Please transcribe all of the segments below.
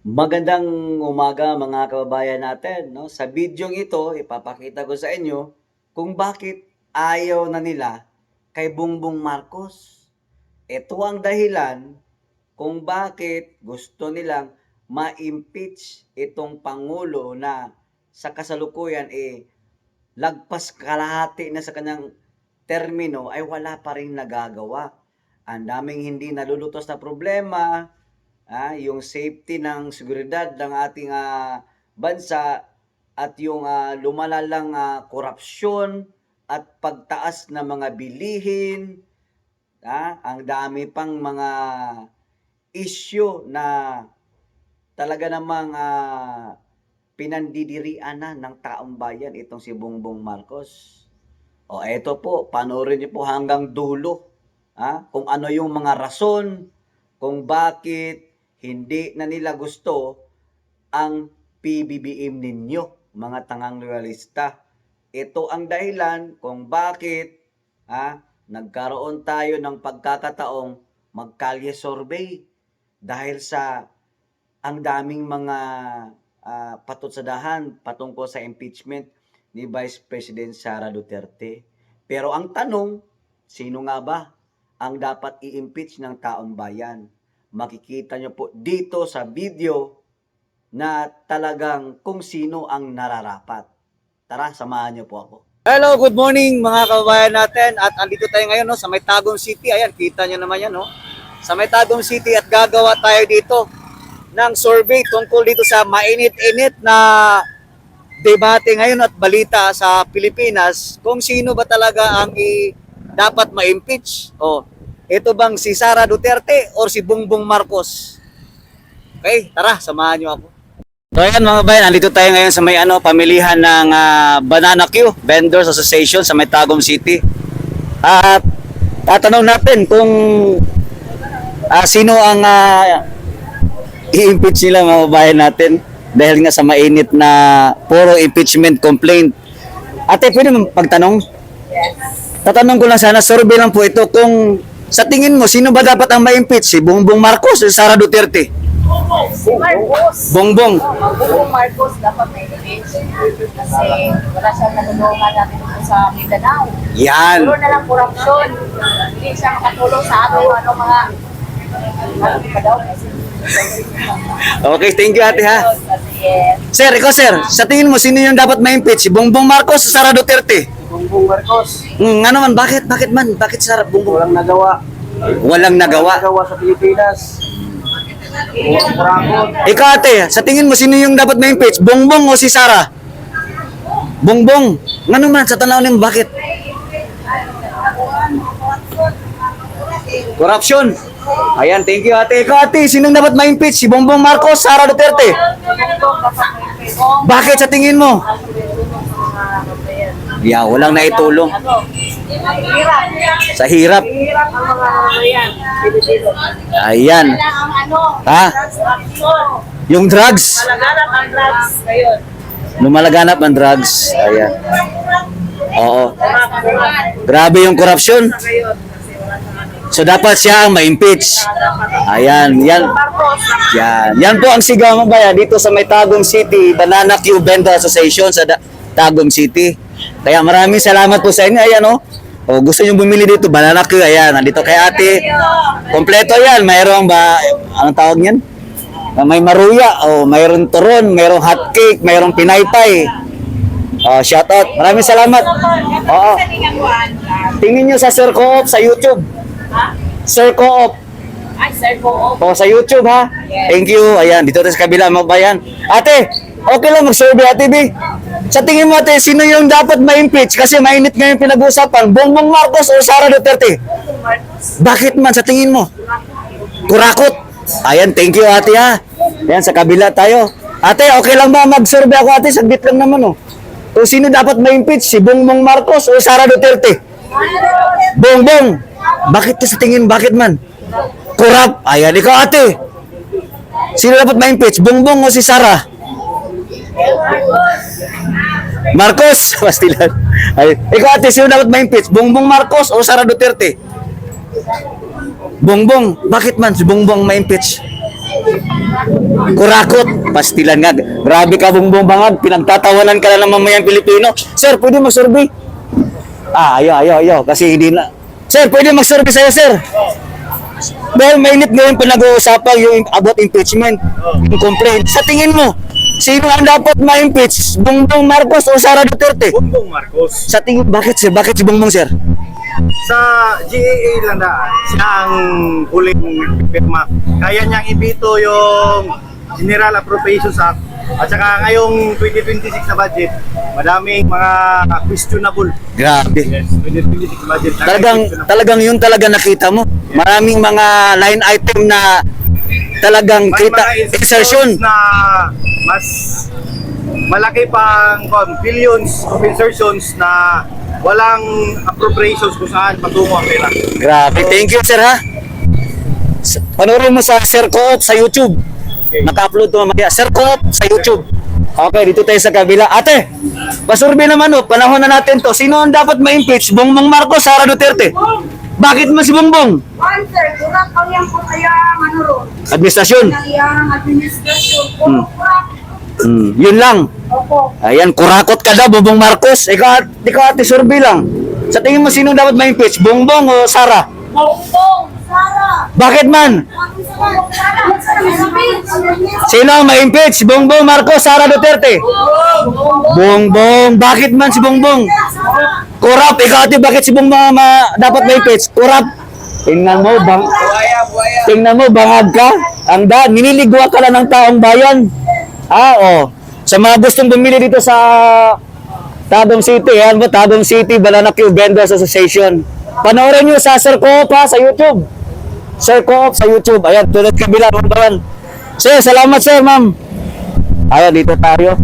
Magandang umaga mga kababayan natin, 'no. Sa bidyong ito, ipapakita ko sa inyo kung bakit ayaw na nila kay Bongbong Marcos. Ito ang dahilan kung bakit gusto nilang ma-impeach itong pangulo na sa kasalukuyan, lagpas kalahati na sa kanyang termino ay wala pa ring nagagawa. Ang daming hindi nalulutos na problema, yung safety ng seguridad ng ating bansa at yung lumalalang korupsyon at pagtaas ng mga bilihin, ang dami pang mga issue na talaga namang pinandidirian na ng taong bayan itong si Bongbong Marcos. O eto po, panoorin niyo po hanggang dulo, kung ano yung mga rason kung bakit hindi na nila gusto ang PBBM ninyo, mga tangang loyalista. Ito ang dahilan kung bakit nagkaroon tayo ng pagkakataong magkalye survey dahil sa ang daming mga patutsadahan patungkol sa impeachment ni Vice President Sara Duterte. Pero ang tanong, sino nga ba ang dapat i-impeach ng taong bayan? Makikita nyo po dito sa video na talagang kung sino ang nararapat. Tara, samahan nyo po ako. Hello, good morning mga kababayan natin. At andito tayo ngayon sa May Tagum City. Ayan, kita nyo naman yan. Sa May Tagum City at gagawa tayo dito ng survey tungkol dito sa mainit-init na debate ngayon at balita sa Pilipinas kung sino ba talaga ang dapat ma-impeach. Ito bang si Sara Duterte or si Bongbong Marcos? Okay, tara, samahan nyo ako. So ayan mga bayan, andito tayo ngayon sa may pamilihan ng Banana Q Vendors Association sa May Tagum City. At tatanong natin kung sino ang i-impeach nila mga bayan natin dahil nga sa mainit na puro impeachment complaint. Ate, pwede mo pagtanong? Yes. Tatanong ko lang sana, survey lang po ito, kung sa tingin mo, sino ba dapat ang ma-impeach? Si Bongbong Marcos o Sara Duterte? Si Marcos. Bongbong. Bongbong Marcos dapat ma-impeach kasi wala siyang natulungan natin sa Mindanao. Yan. Puro na lang korupsyon. Hindi siya makatulong sa ating mga Okay, thank you ate ha. Yes. Sir, ikaw sir, sa tingin mo, sino yung dapat ma-impeach? Si Bongbong Marcos o Sara Duterte? Bongbong Marcos. Nga naman, bakit? Bakit man? Bakit Sara Bongbong? Walang nagawa. Walang nagawa. Nagawa sa Pilipinas. Walang kurakot. Ikaw ate, sa tingin mo, sino yung dapat ma-impeach? Bongbong o si Sara? Bongbong. Nga naman, sa tanaw niyo, bakit? Corruption. Ayan, thank you ate. Ikaw ate, sinong dapat ma-impeach? Si Bongbong Marcos, Sara Duterte? Bakit sa tingin mo? Yeah, walang naitulong. Sa hirap. Hirap ang mga yan. Ayan. Ha? Yung drugs. Malaganap ang drugs ngayon. Lumalaganap ang drugs. Ayan. Oo. Grabe yung corruption. So dapat siya ang ma-impeach. Ayan, yan. Yan po ang sigaw ng bayan dito sa May Tagum City, Banana Q Vendor Association sa Tagum City. Kaya maraming salamat po sa inyo. Ayan gusto niyo bumili dito, Banana Q. Ayan, nandito kay ate. Kompleto yan. Mayroong anong tawag niyan? May maruya, mayroong turon, mayroong hotcake, mayroong pinaypay. Shout out. Maraming salamat. Oo. Tingin niyo sa Sir Co-op sa YouTube. Sir Co-op. Ay, Sir Co-op. Sa YouTube ha. Thank you. Ayan, dito tayo sa kabila mga bayan. Ate, okay lang mag-survey ate B. Sa tingin mo ate, sino yung dapat ma-impeach? Kasi mainit ngayon pinag-uusapan. Bongbong Marcos o Sara Duterte? Bakit man sa tingin mo? Kurakot. Ayan, thank you ate ha. Ayan, sa kabila tayo. Ate, okay lang ba mag-survey ako ate? Saglit lang naman Kung sino dapat ma-impeach? Si Bongbong Marcos o Sara Duterte? Bongbong. Bakit sa tingin? Bakit man? Kurap. Ayan, ikaw ate. Sino dapat ma-impeach? Bongbong o si Sara? Marcos. Pastilan. Ikaw ate, sino dapat ma-impeach? Bongbong Marcos o Sara Duterte? Bongbong. Bakit man si Bongbong ma-impeach? Kurakot. Pastilan nga. Grabe ka, Bongbong Bangag. Pinagtatawanan ka na ng mamayang Pilipino. Sir, pwede mag-survey? Ayaw. Kasi hindi na. Sir, pwede mag-survey sa'yo, sir? Dahil mainit ngayon pa nag-uusapan yung about impeachment, yung complaint. Sa tingin mo, sino ang dapat ma-impeach? Bongbong Marcos o Sara Duterte? Bongbong Marcos. Sa tingin, bakit sir? Bakit si Bongbong, sir? Sa GAA lang na, siya ang huling pirma. Kaya niyang ibito yung General Appropriations Act. At saka ngayong 2026 na budget, madaming mga questionable. Grabe. Yes, 2026 budget. Talagang yun talaga nakita mo. Maraming mga line item na talagang May kita, mga insertion. na mas malaki pang billions of insertions na walang appropriations kung saan patungo ang pera. Grabe. Thank you, sir, ha? Panoorin mo sa Sir Coop sa YouTube. Naka-upload to mamaya. Sir Coop sa YouTube. Okay, dito tayo sa kabila. Ate, pasurvey naman, panahon na natin to. Sino ang dapat ma-impeach? Bongbong Marcos, Sara Duterte? Bakit mo si Bongbong? One, sir, kurang pang yan po kaya ron. Administrasyon. Iyang administrasyon. Yun lang. Opo. Ayan, kurakot ka daw, Bongbong Marcos. Ikaw ate, survey lang. Sa tingin mo, sino dapat ma-impeach? Bongbong o Sara? Bongbong. Sara. Bakit man? Sara. Sino ang ma-impeach? Bongbong Marcos, Sara Duterte? Bongbong. Bakit man si Bongbong? Korap. Ikaw ate, bakit si Bongbong dapat ma-impeach? Korap. Tingnan mo, tingnan mo, bangag ka. Ang daan, niniligwa ka lang ng taong bayan. Sa mga gustong bumili dito sa Tadong City, yan ba? Tadong City, Balanacue Vendors Association. Panoorin nyo sa Sir Coop, ha, sa YouTube. Sir Coop sa YouTube. Ayan, tulad kabila, number 1. Sir, salamat sir, ma'am. Ayan, dito tayo.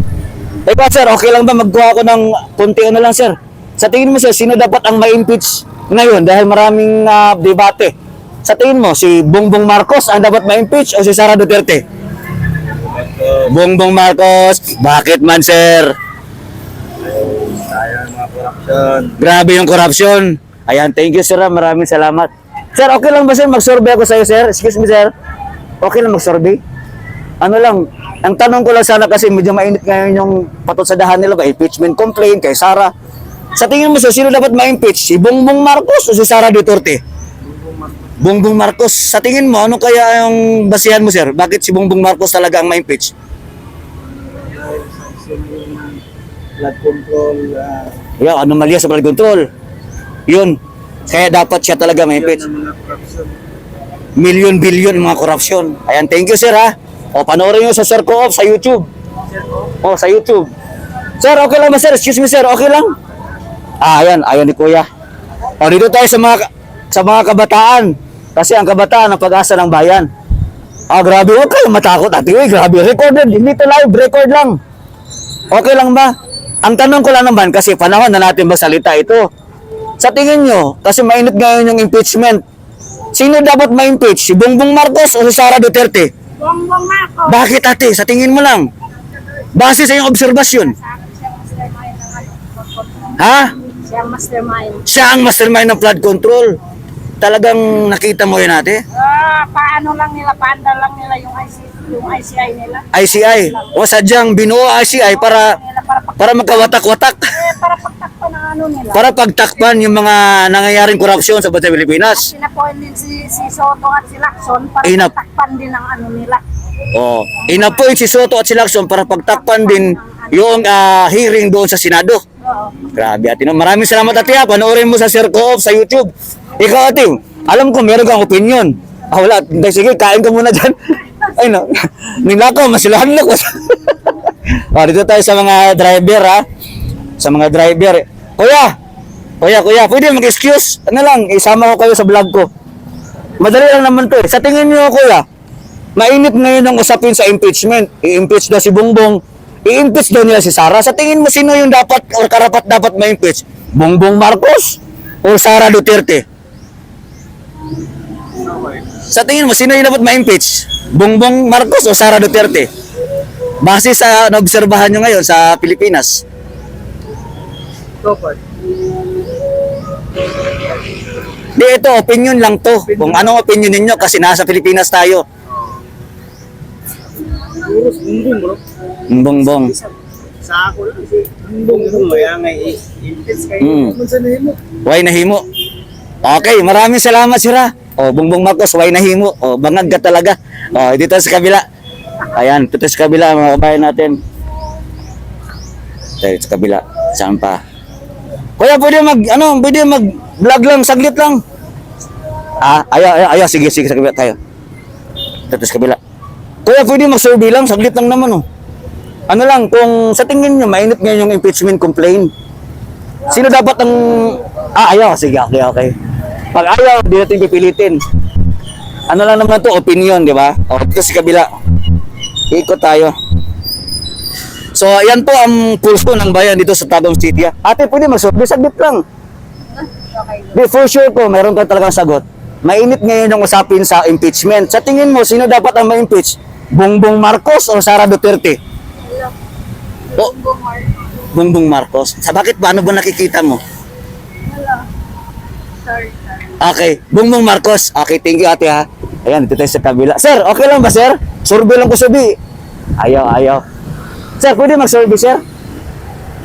Ikaw sir, okay lang ba magkuha ko ng kunti na lang sir? Sa tingin mo sir, sino dapat ang ma-impeach ngayon dahil maraming debate? Sa tingin mo, si Bongbong Marcos ang dapat ma-impeach o si Sara Duterte? Bongbong Marcos. Bakit man sir? Sayang mga corruption. Grabe yung corruption. Ayan, thank you sir, maraming salamat. Sir, okay lang ba sir mag-survey ako sa'yo sir? Excuse me sir. Okay lang mag-survey? Ano lang, ang tanong ko lang sana kasi medyo mainit ngayon yung patutsadahan nila ba, impeachment complaint kay Sara. Sa tingin mo sir, sino dapat ma-impeach? Si Bongbong Marcos o si Sara Duterte? Bongbong Marcos. Sa tingin mo, ano kaya yung basihan mo sir? Bakit si Bongbong Marcos talaga ang ma-impeach? Blood control. Yeah, anomalya sa blood control. Yun. Kaya dapat siya talaga ma-impeach. Mga corruption. Billion mga korupsyon. Ayan, thank you sir ha. O, panoorin nyo sa Sir Coop sa YouTube. O, sa YouTube. Sir, okay lang ba sir? Excuse me sir, okay lang? Ayan ni kuya. O, dito tayo sa mga kabataan. Kasi ang kabataan ang pag-asa ng bayan. Grabe, huwag kayong matakot ate. Uy, grabe, recorded. Hindi to live, record lang. Okay lang ba? Ang tanong ko lang naman, kasi panahon na natin magsalita ito. Sa tingin nyo, kasi mainit ngayon yung impeachment, sino dapat ma-impeach? Si Bongbong Marcos o si Sara Duterte? Bongbong Marcos. Bakit ate? Sa tingin mo lang. Base sa iyong obserbasyon. Ha? Siya ang mastermind. Siya ang mastermind ng flood control. Talagang nakita mo yun ate? Paano lang nila, paanda lang nila yung ICI nila. ICI. O sadyang binuo ICI para magkawatak-watak. Para pagtakpan ng ano nila. Para pagtakpan yung mga nangyayaring korupsyon sa bansa Pilipinas. Pinapoint din si Soto at si Lacson para Inap- pagtakpan din ang ano nila. Inapoint si Soto at si Lacson para pagtakpan din yung hearing doon sa Senado. Oo. Grabe ate. No? Maraming salamat ate ha. Panoorin mo sa Sir Coop sa YouTube. Ikaw ate, alam ko meron kang opinion. Wala. Sige, kain ka muna dyan. Ay no. Nilakaw, masilahan na ko. Dito tayo sa mga driver ha. Sa mga driver. Kuya, pwede mag-excuse? Ano lang, isama ko kayo sa vlog ko. Madali lang naman to eh. Sa tingin niyo kuya, mainit ngayon ang usapin sa impeachment. I-impeach daw si Bongbong. I-impeach daw nila si Sara. Sa tingin mo sino yung dapat or karapat dapat ma-impeach? Bongbong Marcos o Sara Duterte? Sa tingin mo sino yung dapat ma-impeach? Bongbong Marcos o Sara Duterte? Base sa naobserbahan nyo ngayon sa Pilipinas. Di ito, opinion lang to. Kung anong opinion ninyo kasi nasa Pilipinas tayo. Puro bumbong bro. Bongbong. Sa ako lang si bumbong mo yang ay intense kayo. Mm. Sa nimo. Way nahimo. Okay, maraming salamat sira. Oh, Bongbong Marcos, way nahimo. Oh, bangag ka talaga. Oh, dito sa kabila. Ayan, dito sa kabila mga kabayan natin. Dito sa kabila. Saan pa? Kuya, pwede mag-vlog lang, saglit lang. Ayaw, sige, sa kabila tayo. Dito sa kabila. Kuya, pwede mag-survey lang, saglit lang naman, oh. Ano lang, kung sa tingin nyo, mainit ngayon yung impeachment complaint. Sino dapat ang... ayaw, sige, okay. Pag ayaw, di natin pipilitin. Ano lang naman to, opinion, di ba? O, dito sa kabila. Ikot tayo. So, yan po ang pulso ng bayan dito sa Tagum City. Ate, pwede mag-survey, saglit lang. Di, for sure po, meron ka talagang sagot. Mainit ngayon yung usapin sa impeachment. Sa tingin mo, sino dapat ang ma-impeach? Bongbong Marcos o Sara Duterte? O, Bongbong Marcos. Sa bakit paano ba nakikita mo? Okay, Bongbong Marcos. Okay, thank you ate ha. Ayan, dito tayo sa kabila. Sir, okay lang ba sir? Survey lang ko sabi. Ayaw. Sir, pwede mag-survey sir?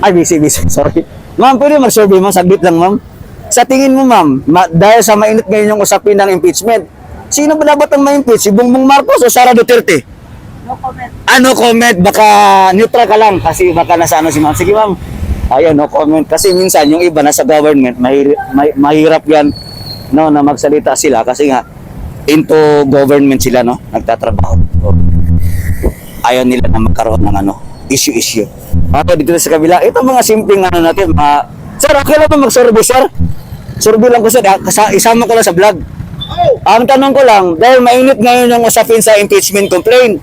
Ay, busy. Sorry. Ma'am, pwede mag-survey ma'am? Saglit lang ma'am. Sa tingin mo ma'am, dahil sa mainit ngayon yung usapin ng impeachment, sino ba dapat ang ma-impeach? Si Bongbong Marcos o Sara Duterte? No comment. No comment. Baka neutral ka lang kasi baka nasa ano si ma'am. Sige ma'am. Ayun, no comment. Kasi minsan yung iba nasa government, mahirap yan no, na magsalita sila kasi nga into government sila no, nagtatrabaho. So, ayaw nila na magkaroon ng ano, issue. Dito sa kabila, ito mga simpleng ano natin, sir, okay lang ba mag-survey, sir? Survey lang ko, sir. Isama ko lang sa vlog. Ang tanong ko lang, dahil mainit ngayon yung usapin sa impeachment complaint,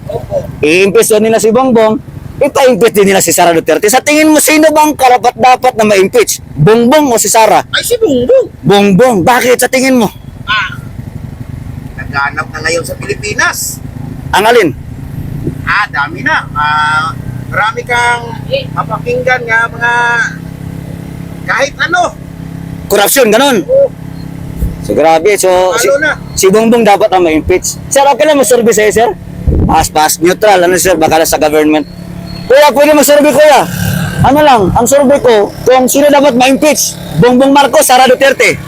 i-impeach nila si Bongbong, ipa-impeach din nila si Sara Duterte. Sa tingin mo, sino bang karapat-dapat na ma-impeach? Bongbong o si Sara? Ay si Bongbong. Bongbong. Bakit sa tingin mo? Naghanap na ngayon sa Pilipinas. Ang alin? Dami na. Marami kang mapakinggan nga mga kahit ano. Corruption, ganun. So, grabe. So, si Bongbong dapat ang ma-impeach. Sir, okay lang mag-survey sa'yo, sir? Pass. Neutral. Ano, sir? Baka sa government. Kuya, pwede mag-survey, kuya. Ano lang, ang survey ko, kung sino dapat ma-impeach? Bongbong Marcos, Sara Duterte?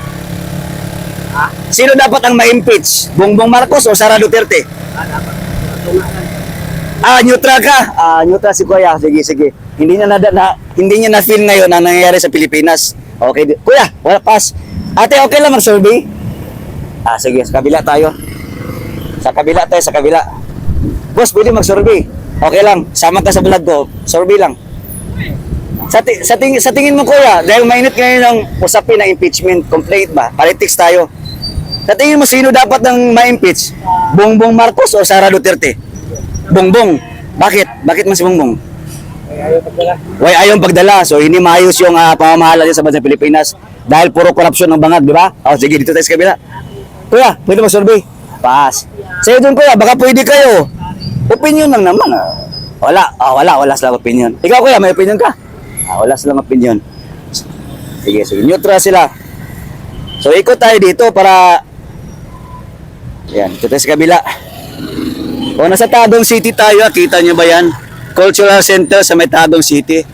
Sino dapat ang ma-impeach? Bongbong Marcos o Sara Duterte? Neutral ka. Neutral si kuya. Sige. Hindi niya na feel ngayon ang nangyayari sa Pilipinas. Okay, kuya, wala pass. Ate, okay lang mag-survey? Sige, sa kabila tayo. Sa kabila. Boss, pwede mag-survey. Okay lang, sama ka sa vlog ko. Survey lang. Sa tingin mo kuya, dahil mainit ngayon ang usapin na impeachment complaint ba? Politics tayo. Sa tingin mo, sino dapat ang ma-impeach? Bongbong Marcos o Sara Duterte? Bongbong. Bakit? Bakit mas Bongbong? Ayaw pagdala. So, hindi maayos yung pamamahala niya sa bansang Pilipinas. Dahil puro korupsyon ng bangag, di ba? Sige, dito tayo sa kabila. Kuya, pwede mag-survey? Pass. Sa'yo dun kuya, baka pwede kayo. Opinion lang naman. Wala silang opinion. Ikaw kuya, may opinion ka? Wala silang opinion. Sige, neutral sila. So, ikot tayo dito para... Yan, dito tayo sa kabila. O, nasa Tagum City tayo. Kita nyo ba yan? Cultural Center sa may Tagum City.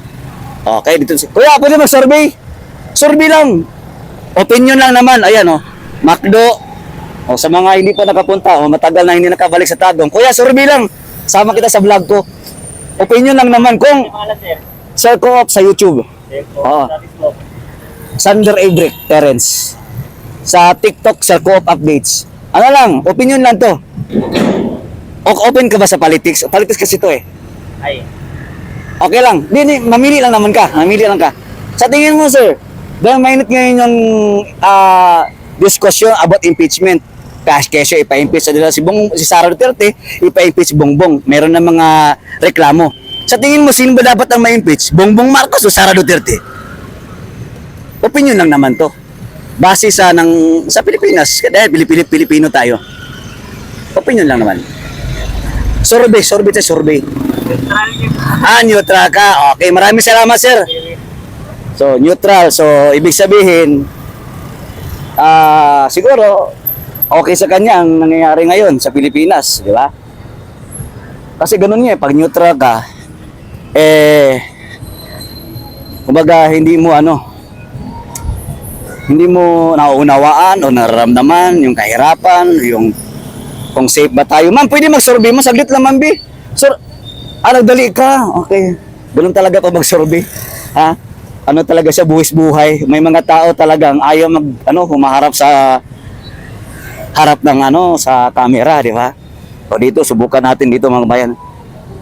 Okay, dito. Kuya, pwede mag-survey? Survey lang. Opinion lang naman. Ayan, McDo. Sa mga hindi pa nakapunta, matagal na hindi nakabalik sa Tagum. Kuya, survey lang. Sama kita sa vlog ko. Opinion lang naman. Kung Sir Co-op sa YouTube. Sander Ebrick, Terence. Sa TikTok, Sir Co-op Updates. Ano lang, opinion lang to. Open ka ba sa politics? Politics kasi to eh. Okay lang. Mamili lang naman ka. Sa tingin mo, sir, dahil mainit ngayon yung discussion about impeachment. Kesyo ipa-impeach nila si Sara Duterte, ipa-impeach Bongbong. Meron na mga reklamo. Sa tingin mo, sino ba dapat ang ma-impeach? Bongbong Marcos o Sara Duterte? Opinion lang naman to. Base sa Pilipinas, dahil Pilipino tayo. Opinion lang naman. Survey. Neutral ka. Okay, maraming salamat, sir. So, neutral. So, ibig sabihin, siguro, okay sa kanya ang nangyayari ngayon sa Pilipinas, di ba? Kasi ganun nga, pag neutral ka, kumbaga hindi mo nauunawaan o nararamdaman yung kahirapan, yung kung safe ba tayo. Ma'am, pwede mag-survey mo? Saglit lang, ma'am, B. Nagdali ka. Okay. Ganun talaga pa mag-survey. Ha? Ano talaga siya, buwis-buhay. May mga tao talagang ayaw humaharap sa harap ng sa camera, di ba? O dito, subukan natin dito mga bayan.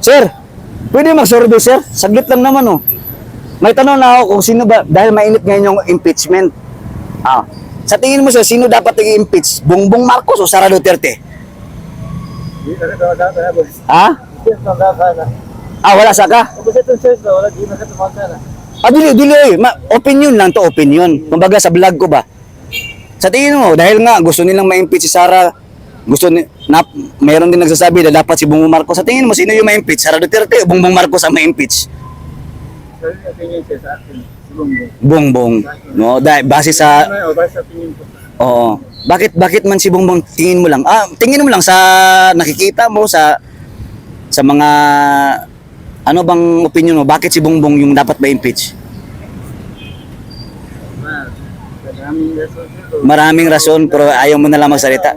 Sir, pwede mag-survey, sir? Saglit lang naman, oh. May tanong na ako kung sino ba, dahil mainit ngayon yung impeachment. Sa tingin mo, sir, sino dapat i-impeach? Bongbong Marcos o Sara Duterte? Ha? Wala sa ka? Dili. Opinion lang to, opinion. Kumbaga sa vlog ko ba? Sa tingin mo, dahil nga gusto nilang ma-impeach si Sara, meron din nagsasabi na dapat si Bongbong Marcos. Sa tingin mo, sino yung ma-impeach? Sara Duterte o Bongbong Marcos ang ma-impeach? Bongbong. No, dahil base sa Oo. Bakit man si Bongbong tingin mo lang? Tingin mo lang sa nakikita mo sa mga ano bang opinion mo? Bakit si Bongbong yung dapat ma-impeach? Maraming rason pero ayaw mo na lang magsalita.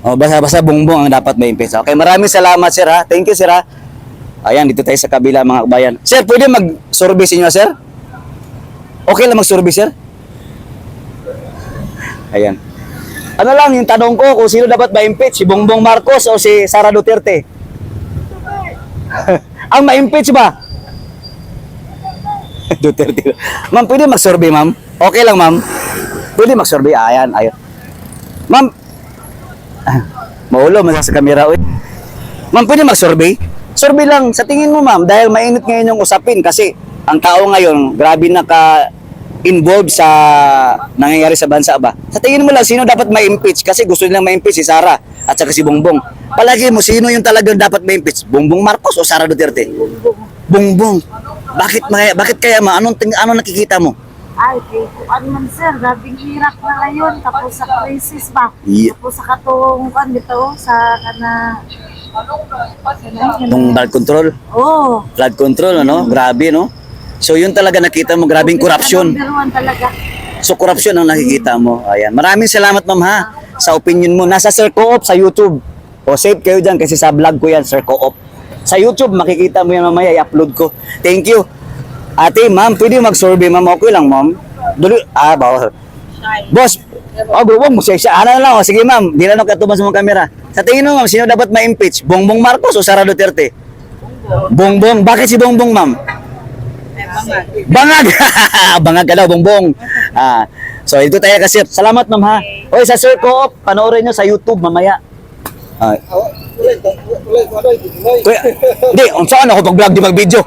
Basta Bongbong ang dapat ma-impeach. Okay, maraming salamat, sir, ha. Thank you, sir, ha. Ayan, dito tayo sa kabila, mga kabayan. Sir, pwede mag-survey sa inyo, sir? Okay lang mag-survey, sir? Ayan. Ano lang yung tanong ko kung sino dapat ma-impeach, si Bongbong Marcos o si Sara Duterte? Ang ma-impeach ba? Duterte. Ma'am, pwede mag-survey, ma'am? Okay lang, ma'am? Pwede mag-survey? Ayan. Ma'am, maulo, sa camera, uy. Ma'am, pwede mag-survey? Survey lang, sa tingin mo, ma'am, dahil mainit ngayon yung usapin kasi ang tao ngayon, grabe involved sa nangyayari sa bansa ba? Sa tingin mo lang, sino dapat ma-impeach? Kasi gusto nilang ma-impeach si Sara at saka si Bongbong. Palagi mo, sino yung talagang dapat ma-impeach? Bongbong Marcos o Sara Duterte? Bongbong. Bakit kaya ma? Anong nakikita mo? Kuan man sir, grabing hirap na ngayon, tapos sa crisis ba? Yeah. Tapos sa katong kan dito, sa kana... Yung blood control? Oo. Blood control, Grabe, no? So yun talaga nakita mo, grabing corruption. Number one talaga. So corruption ang nakikita mo. Ayan. Maraming salamat, ma'am, ha, sa opinion mo. Nasa Sir Co-op sa YouTube. O save kayo dyan kasi sa vlog ko yan, Sir Co-op. Sa YouTube, makikita mo yan mamaya, i-upload ko. Thank you. Ate, ma'am, pwede mag-survey, ma'am. Okay lang, ma'am. Bawal. Boss, huwag mo siya. Ano na lang, sige, ma'am. Di na lang katubas mo camera. Sa tingin mo, ma'am, sino dapat ma-impeach? Bongbong Marcos o Sara Duterte? Bongbong. Bakit si Bongbong, ma'am? Bangag. Bangag ka daw, Bongbong. So ito tayo kasi. Salamat, ma'am, ha. Oy, sa Sir Co-op, panoorin nyo sa YouTube mamaya. Kuya, hindi, saan ako pag-vlog di mag-video?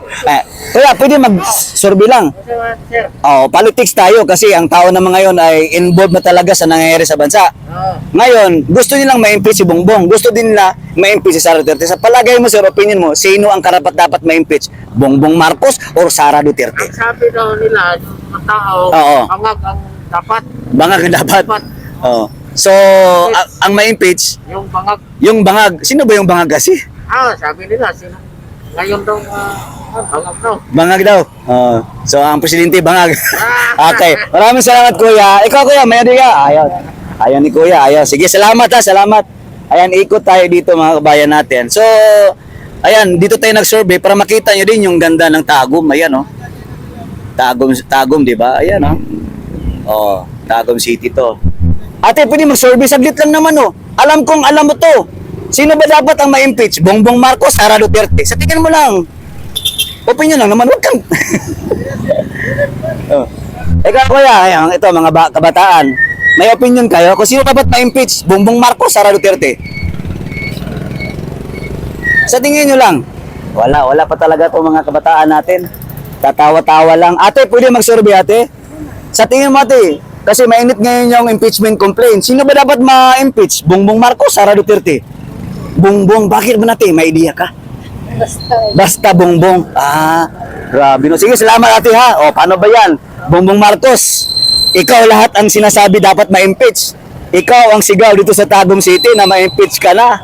Kuya, pwede mag-survey lang. Politics tayo kasi ang tao naman ngayon ay involved na talaga sa nangyayari sa bansa. Ngayon, gusto nilang ma-impeach si Bongbong. Gusto din nila ma-impeach si Sara Duterte. Sa palagay mo, sir, opinion mo, sino ang dapat ma-impeach? Bongbong Marcos or Sara Duterte? Ang sabi daw nila, yung mga tao, bangag ang dapat. Bangag ang dapat. Oo. So, ang ma-impeach, Yung bangag. yung bangag. Sino ba yung bangag kasi? Sabi nila, sino? Ngayon daw, bangag daw. Bangag daw. So, ang presidente, bangag. Okay. Maraming salamat, kuya. Ikaw, kuya, may ka. Ayaw ni kuya. Ayaw. Sige, salamat, ha. Salamat. Ayan, ikot tayo dito, mga kabayan natin. So, ayan, dito tayo nag-survey para makita nyo din yung ganda ng Tagum. Ayan, oh. Tagum, di ba? Ayan, oh. Tagum City to. Ate, pwede mag-survey. Saglit lang naman, oh. Alam mo to. Sino ba dapat ang ma-impeach? Bongbong Marcos, Sara Duterte? Sa tingin mo lang. Opinion lang naman. Huwag kang... Ikaw, kuya, ayan, ito, mga kabataan. May opinion kayo kung sino dapat ma-impeach? Bongbong Marcos, Sara Duterte? Sa tingin nyo lang. Wala pa talaga itong mga kabataan natin. Tatawa-tawa lang. Ate, pwede mag-survey, ate? Sa tingin mo, ate, kasi mainit ngayon yung impeachment complaint. Sino ba dapat ma-impeach? Bongbong Marcos, Sara Duterte? Bongbong, bakit ba natin? May idea ka? Basta Bongbong. Grabe, no. Sige, salamat, ate, ha. Paano ba yan? Bongbong Marcos, ikaw lahat ang sinasabi dapat ma-impeach. Ikaw ang sigaw dito sa Tagum City na ma-impeach ka na.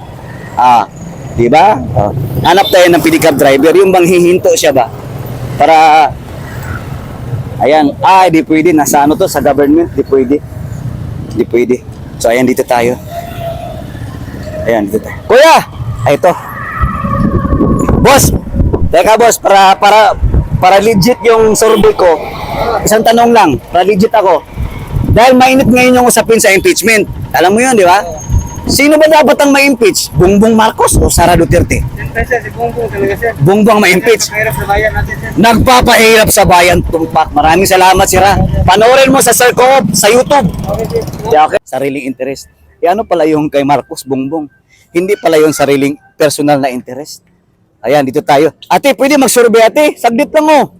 Di ba? Oh. Hanap tayo ng pedicab driver, yung bang hihinto siya ba? Para, ayan, di pwede, nasa ano to, sa government, di pwede. Di pwede. So, ayan, dito tayo. Ayan, dito tayo. Kuya! Ay, ito. Boss! Teka, boss, para legit yung survey ko, isang tanong lang, para legit ako. Dahil mainit ngayon yung usapin sa impeachment. Alam mo yun, di ba? Sino ba dapat ang ma-impeach? Bongbong Marcos o Sara Duterte? Siyempre sir, si Bongbong talaga sir. Bongbong ma-impeach. Mahirap sa bayan natin sir. Nagpapahirap sa bayan tumpak. Maraming salamat, Sira. Panoorin mo sa Sir Coop sa YouTube. Yeah, okay. Sariling interest. Ano pala yung kay Marcos Bongbong? Hindi pala yung sariling personal na interest. Ayan, dito tayo. Ate, pwede mag-survey, ate? Saglit lang mo.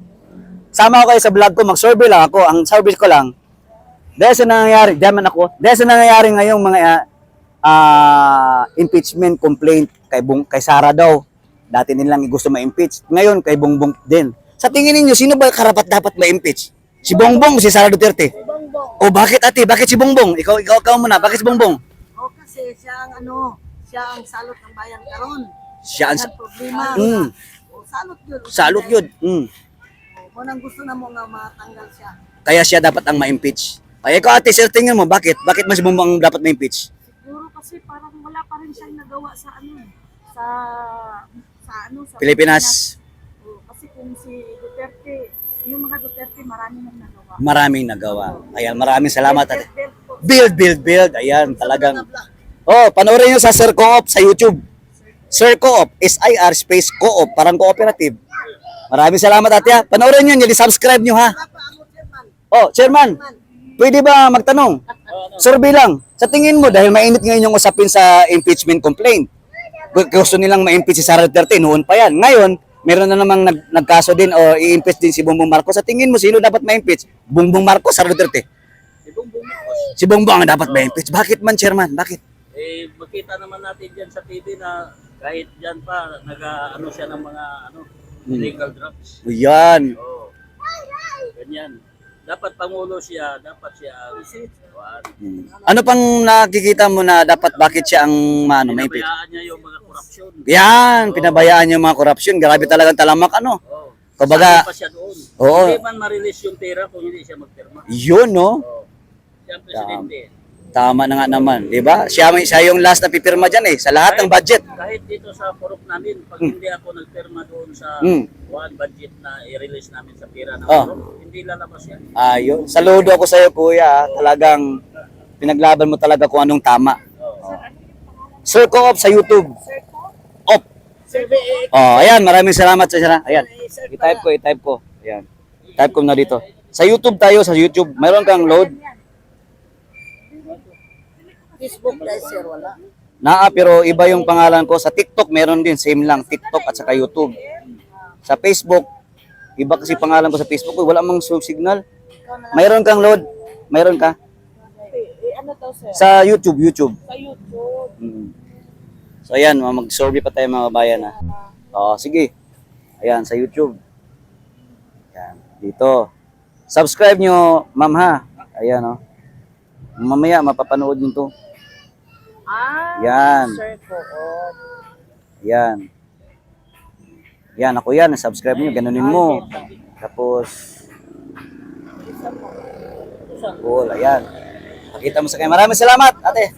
Sama ko kayo sa vlog ko, mag-survey lang ako. Ang service ko lang, dahil sa nangyayari, diyaman ako, dahil sa nangyayari ngayong mga impeachment complaint kay Sara daw. Dati nilang gusto ma-impeach. Ngayon, kay Bongbong din. Sa tingin ninyo, sino ba karapat dapat ma-impeach? Si Bongbong o si Sara Duterte? Bongbong. O bakit ate? Bakit si Bongbong? Ikaw muna. Bakit si Bongbong? O kasi siya ang siya ang salot ng bayan karon. Siya ang... Ang problema. O salot yun. Salot yun. O nang gusto na mo nga matanggal siya. Kaya siya dapat ang ma-impeach. Ay, ikaw ate, sir, tingin mo, bakit? Bakit mas si Bongbong ang dapat ma-impeach? Siguro kasi parang wala pa rin siyang nagawa sa sa Pilipinas. O, kasi kung si Duterte, yung mga Duterte marami nang nagawa. Maraming nagawa. Ayan, maraming salamat ate. Build po. Build. Ayan, talagang... Oh, panoorin nyo sa Sir Coop sa YouTube. Sir Coop, SIR space Coop, parang cooperative. Maraming salamat ate ha. Panoorin nyo, subscribe nyo ha. Oh, Chairman, pwede ba magtanong? Survey lang. Sa tingin mo, dahil mainit ngayon yung usapin sa impeachment complaint, gusto nilang ma-impeach si Sara Duterte, noon pa yan. Ngayon, meron na namang nagkaso din o i-impeach din si Bongbong Marcos. Sa tingin mo, sino dapat ma-impeach? Bongbong Marcos, Sara Duterte? Si Bongbong Marcos. Si Bongbong ang dapat ma-impeach. Bakit man, Chairman? Bakit? Makita naman natin dyan sa TV na kahit dyan pa, nag-ano siya ng mga illegal drugs. Yan. Oo. Ganyan. Dapat pangulo siya, dapat siya Ano pang nakikita mo na dapat bakit siya ang ma-impeach? pinabayaan niya yung mga korupsyon. Yan, pinabayaan yung mga korupsyon. Grabe talagang talamak ano. Oo. Kumbaga, Saan pa siya doon? Oo. Hindi man ma-release yung pera kung hindi siya magpirma. yun no. Oo. Siya ang presidente. Tama na nga naman, di ba? Siya yung last na pipirma dyan sa lahat ng budget. Kahit dito sa Purok namin, pag hindi ako nagpirma doon sa one budget na i-release namin sa pera ng Purok, hindi lalabas yan. Ayun. Saludo ako sa iyo, kuya. Talagang pinaglaban mo talaga kung anong tama. Sir Coop sa YouTube. Op. Oh, ayan, maraming salamat sa sira. Ayan. I-type ko. Ayan. Type ko na dito. Sa YouTube tayo, sa YouTube. Mayroon kang load. Facebook guys, sir, wala. Pero iba yung pangalan ko. Sa TikTok, meron din. Same lang. TikTok at saka YouTube. Sa Facebook, iba kasi pangalan ko sa Facebook. Wala mang signal. Mayroon kang load. Mayroon ka? Ano daw, sir? Sa YouTube. Sa YouTube. So ayan, mag-survey pa tayo mga bayan ha. Sige. Ayan, sa YouTube. Ayan, dito. Subscribe nyo, ma'am ha. Ayan Mamaya, mapapanood nyo to. Yan. Sir Coop. Yan. Yan, ako yan. Subscribe nyo, ganunin mo. Tapos, cool, ayan. Pakita mo sa kanya. Maraming salamat, ate.